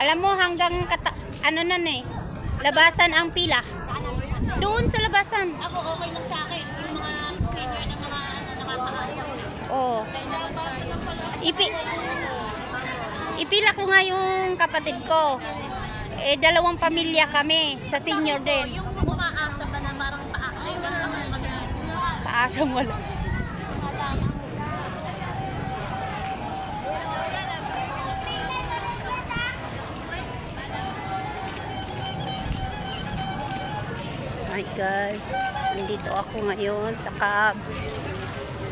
Alam mo, hanggang ano na eh, labasan ang pila. Doon sa labasan. Ako okay lang sa akin. Yung mga senior na mga nakakaawa. Oo. Ipila ko nga yung kapatid ko. Eh, dalawang pamilya kami. Sa senior din. Yung umaasa ba na parang paakay. Ganun lang ang mag- Paasam wala. Hi guys, nandito ako ngayon sa CAB.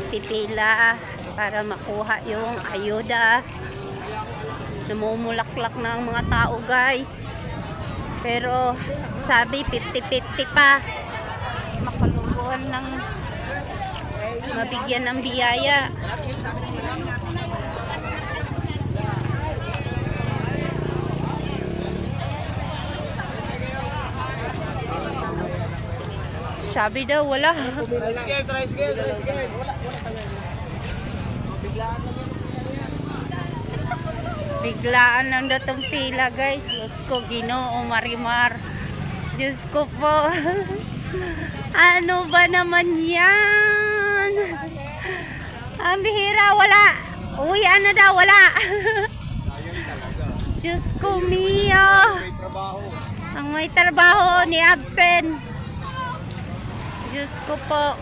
Pipila para makuha yung ayuda. Namumulaklak na ang mga tao guys. Pero sabi 50-50 pa. Makalubuhan ng mabigyan ng biyaya. Sabi daw wala. Tricycle. Biglaan lang daw tong pila guys. Diyos ko, Ginoo, Marimar. Diyos ko po. Ano ba naman yan? Ang bihira, wala. Uwian na daw, wala. Diyos ko, Mia. Ang may trabaho ni absent. Diyos ko po.